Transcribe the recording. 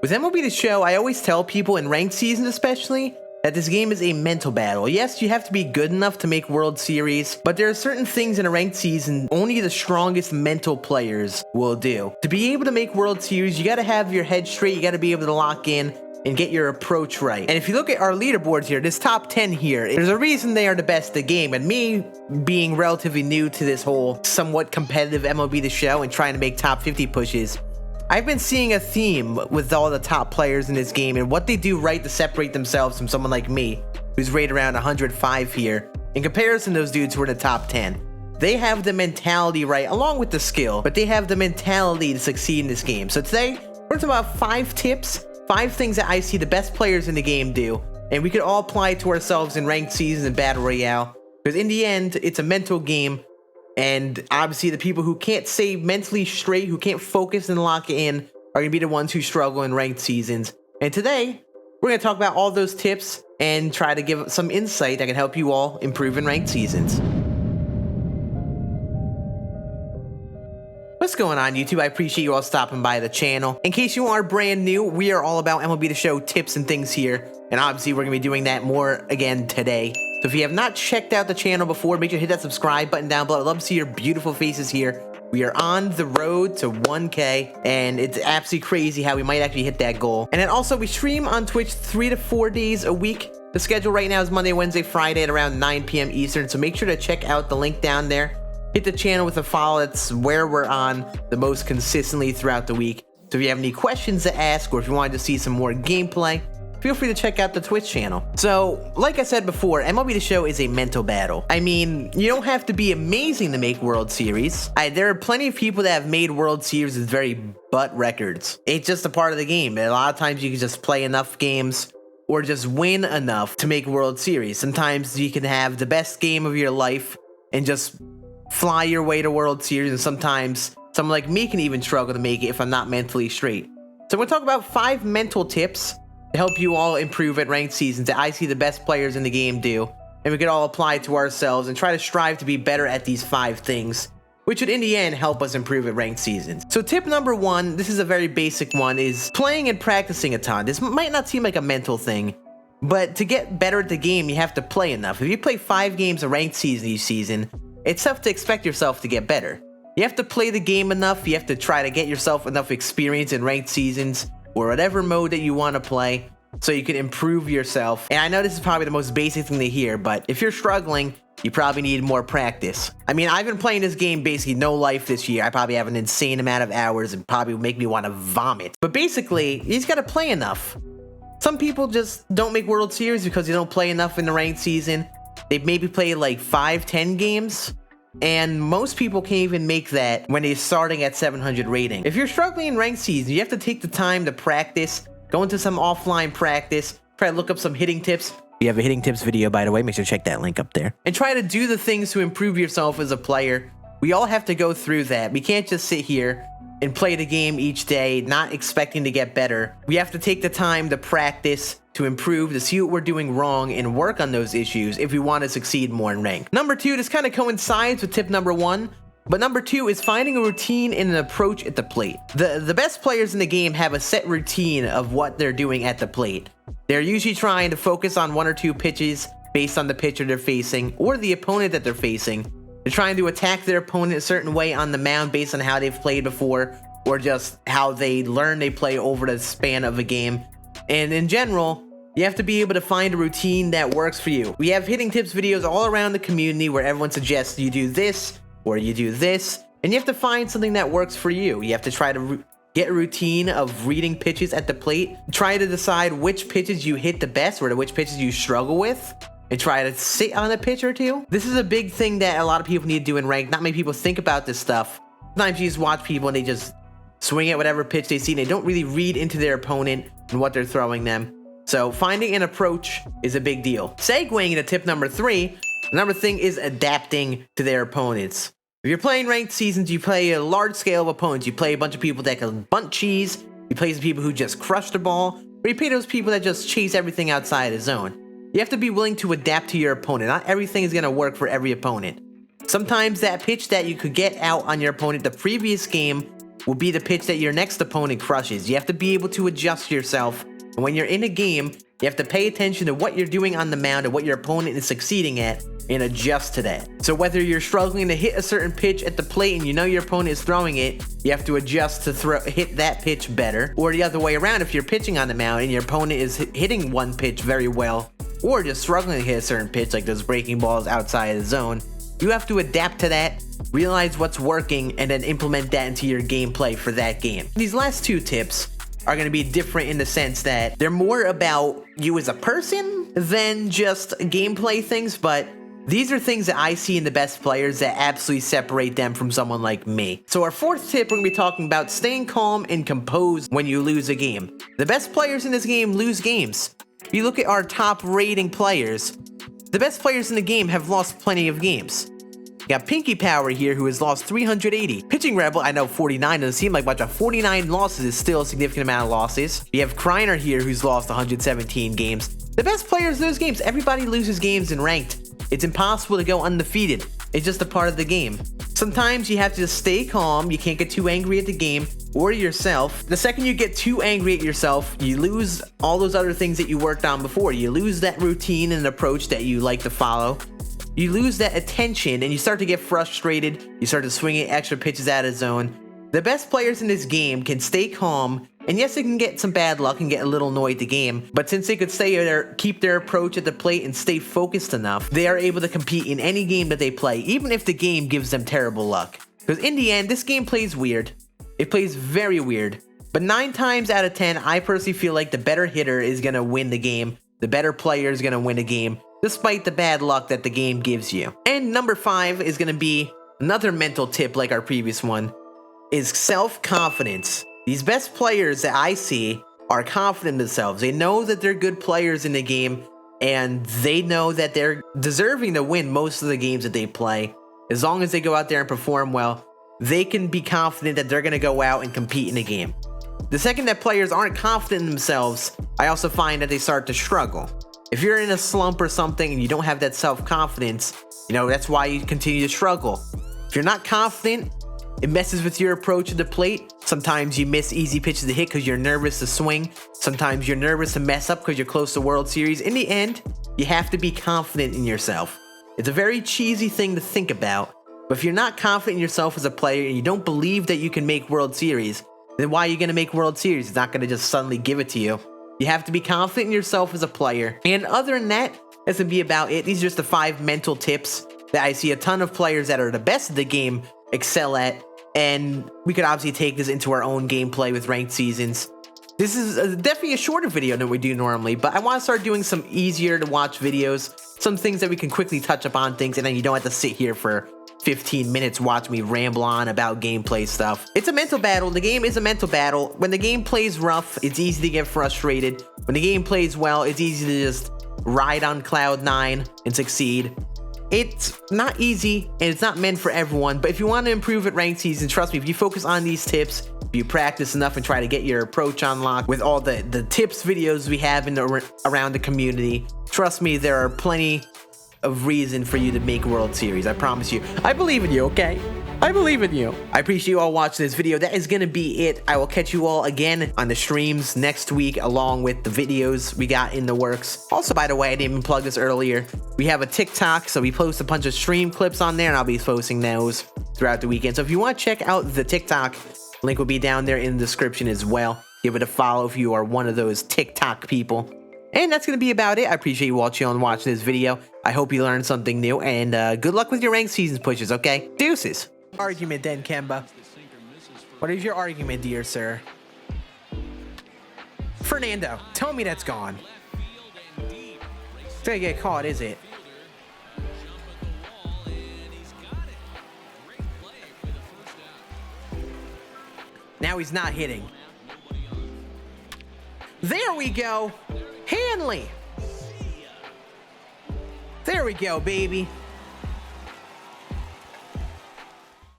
With MLB The Show, I always tell people in ranked seasons especially, that this game is a mental battle. Yes, you have to be good enough to make World Series, but there are certain things in a ranked season only the strongest mental players will do. To be able to make World Series, you gotta have your head straight, you gotta be able to lock in and get your approach right. And if you look at our leaderboards here, this top 10 here, there's a reason they are the best of the game. And me being relatively new to this whole somewhat competitive MLB The Show and trying to make top 50 pushes, I've been seeing a theme with all the top players in this game and what they do right to separate themselves from someone like me, who's rated around 105 here. In comparison to those dudes who are in the top 10, they have the mentality right, along with the skill, but they have the mentality to succeed in this game. So today, we're talking about 5 tips, 5 things that I see the best players in the game do, and we could all apply it to ourselves in ranked seasons and Battle Royale, because in the end, it's a mental game. And obviously the people who can't stay mentally straight, who can't focus and lock in, are going to be the ones who struggle in ranked seasons. And today, we're going to talk about all those tips and try to give some insight that can help you all improve in ranked seasons. What's going on, YouTube? I appreciate you all stopping by the channel. In case you are brand new, we are all about MLB The Show tips and things here. And obviously we're going to be doing that more again today. So if you have not checked out the channel before, make sure to hit that subscribe button down below. I'd love to see your beautiful faces here. We are on the road to 1K, and it's absolutely crazy how we might actually hit that goal. And then also, we stream on Twitch 3 to 4 days a week. The schedule right now is Monday, Wednesday, Friday at around 9 p.m. Eastern, so make sure to check out the link down there. Hit the channel with a follow. That's where we're on the most consistently throughout the week. So if you have any questions to ask, or if you wanted to see some more gameplay, feel free to check out the Twitch channel. So, like I said before, MLB The Show is a mental battle. I mean, you don't have to be amazing to make World Series. There are plenty of people that have made World Series with very butt records. It's just a part of the game. A lot of times you can just play enough games or just win enough to make World Series. Sometimes you can have the best game of your life and just fly your way to World Series, and sometimes someone like me can even struggle to make it if I'm not mentally straight. So we're going to talk about 5 mental tips to help you all improve at ranked seasons that I see the best players in the game do, and we can all apply it to ourselves and try to strive to be better at these 5 things, which would in the end help us improve at ranked seasons. So tip number 1, this is a very basic one, is playing and practicing a ton. This might not seem like a mental thing, but to get better at the game, you have to play enough. If you play 5 games a ranked season each season, it's tough to expect yourself to get better. You have to play the game enough, you have to try to get yourself enough experience in ranked seasons, or whatever mode that you want to play, so you can improve yourself. And I know this is probably the most basic thing to hear, but if you're struggling, you probably need more practice. I mean, I've been playing this game basically no life this year. I probably have an insane amount of hours and probably would make me want to vomit. But basically, you just gotta play enough. Some people just don't make World Series because they don't play enough in the ranked season. They've maybe played like 5-10 games. And most people can't even make that when they're starting at 700 rating. If you're struggling in ranked season, you have to take the time to practice, go into some offline practice, try to look up some hitting tips. We have a hitting tips video, by the way. Make sure to check that link up there. And try to do the things to improve yourself as a player. We all have to go through that. We can't just sit here and play the game each day, not expecting to get better. We have to take the time to practice, to improve, to see what we're doing wrong, and work on those issues if we want to succeed more in rank. Number 2, this kind of coincides with tip number 1, but number 2 is finding a routine and an approach at the plate. The best players in the game have a set routine of what they're doing at the plate. They're usually trying to focus on 1 or 2 pitches based on the pitcher they're facing or the opponent that they're facing. They're trying to attack their opponent a certain way on the mound based on how they've played before, or just how they learn they play over the span of a game. And in general, you have to be able to find a routine that works for you. We have hitting tips videos all around the community where everyone suggests you do this or you do this, and you have to find something that works for you. You have to try to get a routine of reading pitches at the plate, try to decide which pitches you hit the best or which pitches you struggle with, and try to sit on a pitch or 2. This is a big thing that a lot of people need to do in rank. Not many people think about this stuff. Sometimes you just watch people and they just swing at whatever pitch they see and they don't really read into their opponent and what they're throwing them. So finding an approach is a big deal. Segueing into tip number 3, another thing is adapting to their opponents. If you're playing ranked seasons, you play a large scale of opponents. You play a bunch of people that can bunt cheese, you play some people who just crush the ball, or you play those people that just chase everything outside the zone. You have to be willing to adapt to your opponent. Not everything is going to work for every opponent. Sometimes that pitch that you could get out on your opponent the previous game will be the pitch that your next opponent crushes. You have to be able to adjust yourself. And when you're in a game, you have to pay attention to what you're doing on the mound and what your opponent is succeeding at and adjust to that. So whether you're struggling to hit a certain pitch at the plate and you know your opponent is throwing it, you have to adjust to hit that pitch better. Or the other way around, if you're pitching on the mound and your opponent is hitting one pitch very well, or just struggling to hit a certain pitch like those breaking balls outside of the zone, you have to adapt to that, realize what's working, and then implement that into your gameplay for that game. These last two tips are going to be different in the sense that they're more about you as a person than just gameplay things, but these are things that I see in the best players that absolutely separate them from someone like me. So our fourth tip, we're going to be talking about staying calm and composed when you lose a game. The best players in this game lose games. If you look at our top rating players, the best players in the game have lost plenty of games. You got Pinky Power here, who has lost 380. Pitching Rebel, I know 49 doesn't seem like much, but 49 losses is still a significant amount of losses. You have Kreiner here, who's lost 117 games. The best players lose games. Everybody loses games in ranked. It's impossible to go undefeated. It's just a part of the game. Sometimes you have to just stay calm. You can't get too angry at the game or yourself. The second you get too angry at yourself, you lose all those other things that you worked on before. You lose that routine and approach that you like to follow. You lose that attention and you start to get frustrated. You start to swing at extra pitches out of zone. The best players in this game can stay calm, and yes, they can get some bad luck and get a little annoyed at the game, but since they could keep their approach at the plate and stay focused enough, they are able to compete in any game that they play, even if the game gives them terrible luck. Because in the end, this game plays weird. It plays very weird. But 9 times out of 10, I personally feel like the better hitter is going to win the game. The better player is going to win a game, despite the bad luck that the game gives you. And number 5 is going to be another mental tip like our previous one, is self-confidence. These best players that I see are confident in themselves. They know that they're good players in the game, and they know that they're deserving to win most of the games that they play. As long as they go out there and perform well, they can be confident that they're going to go out and compete in the game. The second that players aren't confident in themselves, I also find that they start to struggle. If you're in a slump or something and you don't have that self-confidence, that's why you continue to struggle. If you're not confident, it messes with your approach to the plate. Sometimes you miss easy pitches to hit because you're nervous to swing. Sometimes you're nervous to mess up because you're close to World Series. In the end, you have to be confident in yourself. It's a very cheesy thing to think about, but if you're not confident in yourself as a player and you don't believe that you can make World Series, then why are you going to make World Series? It's not going to just suddenly give it to you. You have to be confident in yourself as a player. And other than that, that's going to be about it. These are just the 5 mental tips that I see a ton of players that are the best at the game excel at. And we could obviously take this into our own gameplay with ranked seasons. This is definitely a shorter video than we do normally, but I want to start doing some easier to watch videos, some things that we can quickly touch upon things, and then you don't have to sit here for 15 minutes watch me ramble on about gameplay stuff. It's a mental battle. The game is a mental battle. When the game plays rough, it's easy to get frustrated. When the game plays well, it's easy to just ride on cloud 9 and succeed. It's not easy, and it's not meant for everyone, but if you want to improve at ranked season, trust me, if you focus on these tips, if you practice enough and try to get your approach unlocked with all the tips videos we have around the community, trust me, there are plenty of reason for you to make World Series. I promise you. I believe in you, okay? I believe in you. I appreciate you all watching this video. That is going to be it. I will catch you all again on the streams next week, along with the videos we got in the works. Also, by the way, I didn't even plug this earlier. We have a TikTok, so we post a bunch of stream clips on there, and I'll be posting those throughout the weekend. So if you want to check out the TikTok, link will be down there in the description as well. Give it a follow if you are one of those TikTok people. And that's going to be about it. I appreciate you all chilling and watching this video. I hope you learned something new, and good luck with your ranked seasons pushes, okay? Deuces. Argument then, Kemba. What is your argument, dear sir? Fernando, tell me that's gone. It's gonna get caught, is it? Now he's not hitting. There we go. Hanley. There we go, baby.